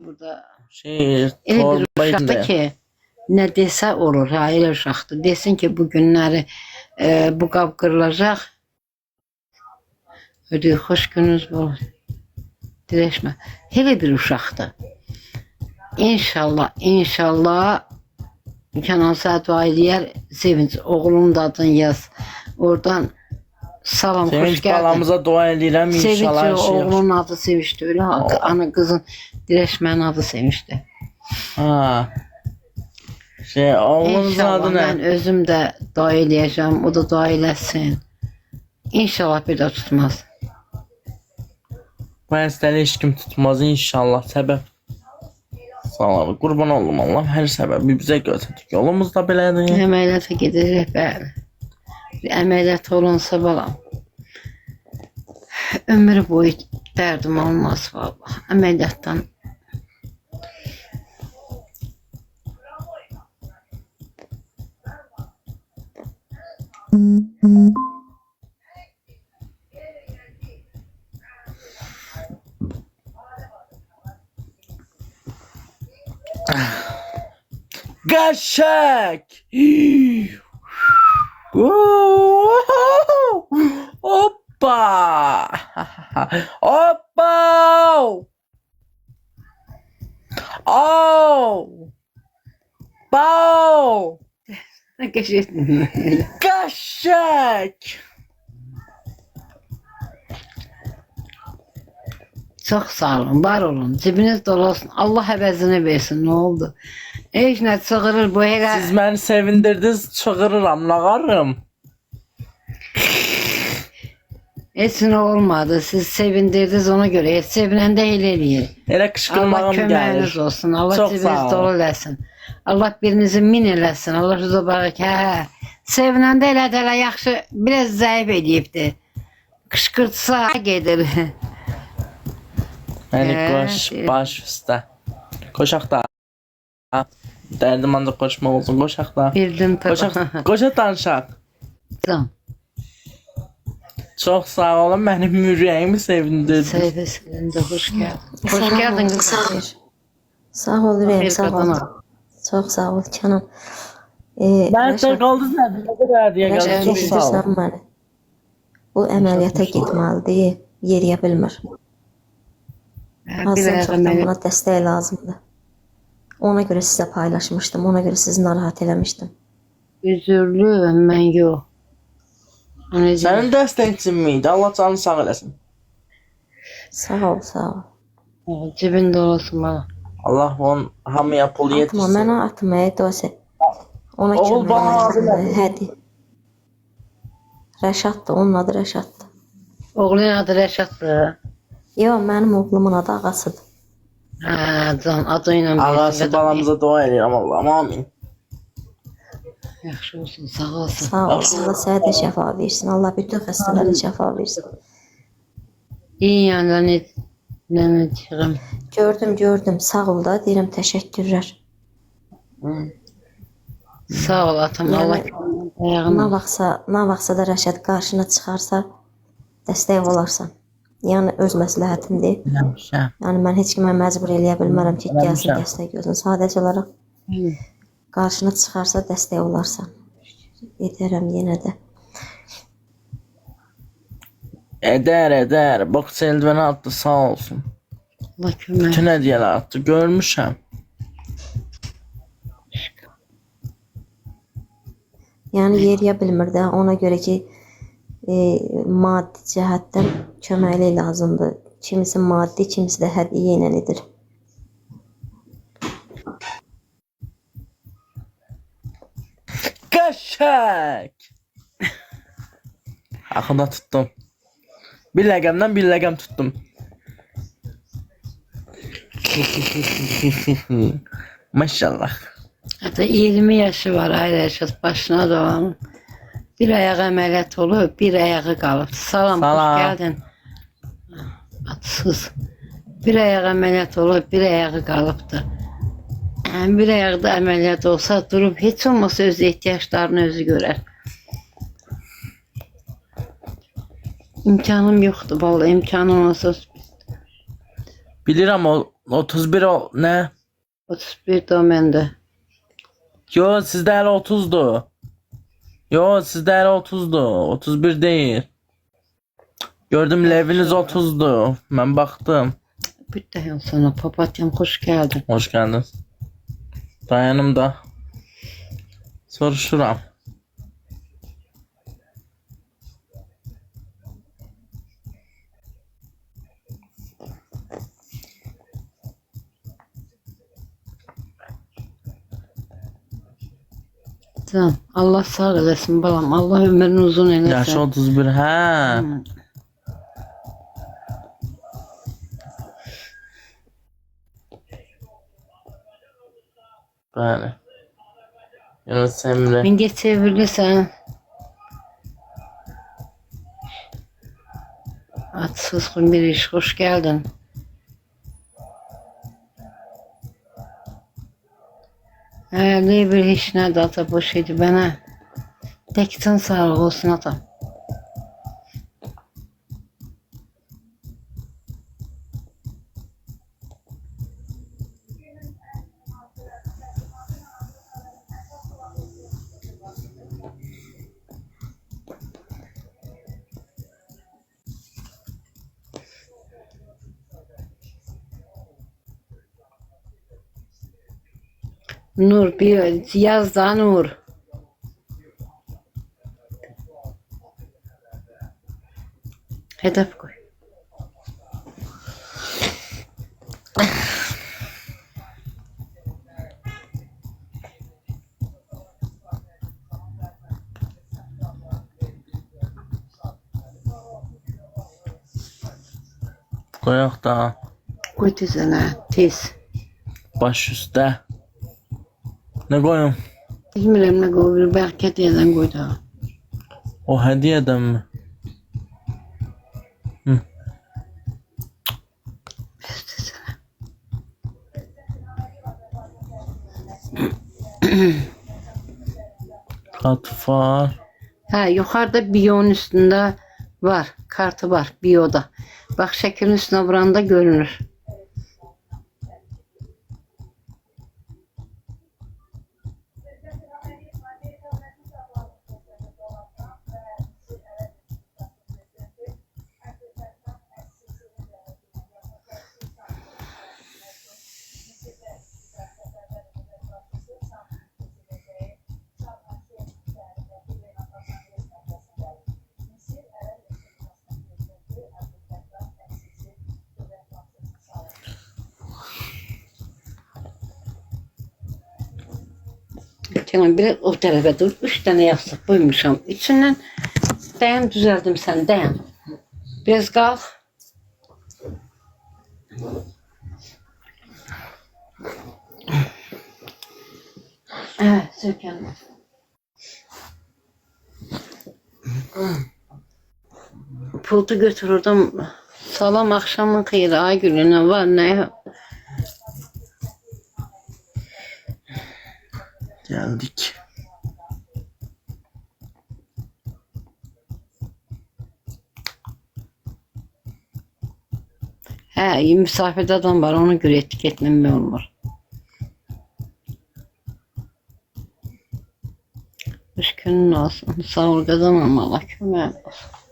Burada Şey, elə bir torbaydı uşaqdır da. ki, nə desə olur, ha, elə uşaqdır. Desin ki, bu günləri bu qab qırılacaq. Ödüyü, xoş gününüz bol. Diləşmə. Elə bir uşaqdır. İnşallah, inşallah Kənan sənə dua eləyər. Sevinç, oğlunun da adını yaz. Oradan salam, Sevinç xoş gəldin. balamıza dua edirəm inşallah her Sevinç, şey. oğlunun adı Sevinçdir, öyle ha. Ana kızın Diləşmənin adı Sevinçdir. Ha. Şey, oğlunuzun İnşallah adı mən ne? özüm də dua eləyəcəm, o da dua eləsin. İnşallah bir də tutmaz. Bu həstəlik heç kim tutmaz inşallah. Səbəb. Sağ ol, qurban olum Allah hər səbəbi bizə göstərdi. Yolumuz da belədir. Əməliyyata gedirik, bəli. Bir əməliyyat olunsa balam. Ömür boyu dərdim olmaz vallahi. Əməliyyatdan. Qəşəng. Hoppa. Hoppa. Oh. Bow. Qəşəng. Qəşəng. Çox sağ olun, var olun. Cibiniz dolu olsun. Allah əvəzini versin. Nə oldu? Heç nə çığırır bu elə. Siz məni sevindirdiniz, çığırıram, nağarım. Heç nə olmadı. Siz sevindirdiniz ona görə. Heç sevinəndə elə eləyir. Elə Allah qışqırmağım köməyiniz gəlir. olsun. Allah Çox sağ cibiniz ol. dolu eləsin. Allah birinizi min eləsin. Allah rıza barak. Hə. Sevinəndə elə də elə yaxşı, biraz zəif eləyibdi. Qışqırtsa gedir. Məni Hə, qoş, deyir. baş üstə. Qoşaq da. Dərdim ancaq qoşmaq olsun, qoşaq da. Bildim Qoşaq, tabii. qoşaq danışaq. Çox sağ olun, mənim ürəyimi sevindirdiniz. Sevdəsinin de hoş geldin. Hoş geldin kızım. Sağ ol ürəyim, Bir sağ ol. kadına. Çox sağ ol Kənan. Mən də qaldınız nə qədər deyə Rəşad qaldım. Çox sağ olun. eşidirsən məni? O əməliyyata getməlidir, yeriyə bilmir. Bir Azdan ayağı çoxdan məni buna dəstək lazımdır. Ona görə sizə paylaşmışdım, ona görə sizi narahat eləmişdim. üzürlü, mən yox. Ona Sənin dəstəkçin miydi? Allah canını sağ eləsin. Sağ ol, sağ ol. cibində olasın bana. Allah onun hamıya pul Atma, yetirsin. mənə atmaya dost. Ona Oğul kömək bana adı lazımdır, nədir? hədi. Rəşaddır, onun adı Rəşaddır. Oğlun adı Rəşaddır. Yox, mənim oğlumun adı Ağasıdır. Hə, can, adı ilə Ağası balamıza dua edirəm Allah'ım, amin. Yaxşı olsun, sağ olsun. Sağ ol, Allah sənə də şəfa versin. Allah bütün xəstələrə şəfa versin. İyi yəni, nə deyirəm. Gördüm, sağ ol da, deyirəm təşəkkürlər. Sağ ol atam, Yəni, Allah ayağına. Nə vaxtsa da Rəşad qarşına çıxarsa, dəstək olarsan. Yəni öz məsləhətimdir. Eləmişəm. Yəni mən heç kimə məcbur eləyə bilmərəm ki, gəlsin Eləmişəm. dəstək olsun. Sadəcə olaraq qarşına çıxarsa dəstək olarsan. Edərəm yenə də. Edər. Boks eldivəni attı, sağ olsun. Allah kömək. Bütün hədiyələr attı, görmüşəm. Yəni yeriyə bilmir də, ona görə ki, maddi cəhətdən köməklik lazımdır. Kimisi maddi, kimisi də hədiyyə ilə edir. Qəşəng. Axında tuttum. Bir ləqəmdən bir ləqəm tuttum. Maşallah. Hatta 20 yaşı var ay Rəşad, başına doğan. Bir ayağı əməliyyat olub, bir ayağı qalıb. Salam, Salam. hoş geldin. Atsız. Bir ayağı əməliyyat olub, bir ayağı qalıbdı. Bir ayağı da əməliyyat olsa durub, heç olmasa öz ehtiyaçlarını özü görər. İmkanım yoxdur, vallahi imkanım olsa Bilirəm o 31 ne? 31 de o məndə. Yo sizde hele 30'du. Yo sizde hele 30'du. 31 değil. Gördüm leviniz 30'du. Ben baktım. Bir də sana papatyam, xoş gəldin. Hoş geldin. Dayanımda. Soruşuram. Can, Allah sağ eləsin balam. Allah ömrünü uzun eləsin. Yaşı 31 he. Hı. Böyle. Yunus Emre. Mingə çevrilirsən. Atsız bir iş, hoş geldin. Ne bir iş nerede ata boş idi bana. Tekten sağlık olsun atam. Nur bir yaz da Nur. Hedef koy. Koyak da. Koy tezene tez. Baş üstte. Ne koyayım? Bilmirəm nə qoy bir belki hediyeden koy da. O hediyeden mi? Bez tezene. Kat var. Ha yukarıda biyonun üstünde var. Kartı var biyoda. Bak şeklin üstüne vuranda görünür. Kenan biraz o tarafa dur. 3 tane yastık koymuşam. İçinden dayan düzeldim sen dayan. Biraz kalk. Evet söken. Pultu götürürdüm. Salam akşamın xeyri ay gülüne var ne? Geldik. He, misafirde adam var ona göre etiketlenme olmur. Hoş günün olsun. Sağ ol kazanmam Allah kömür olsun.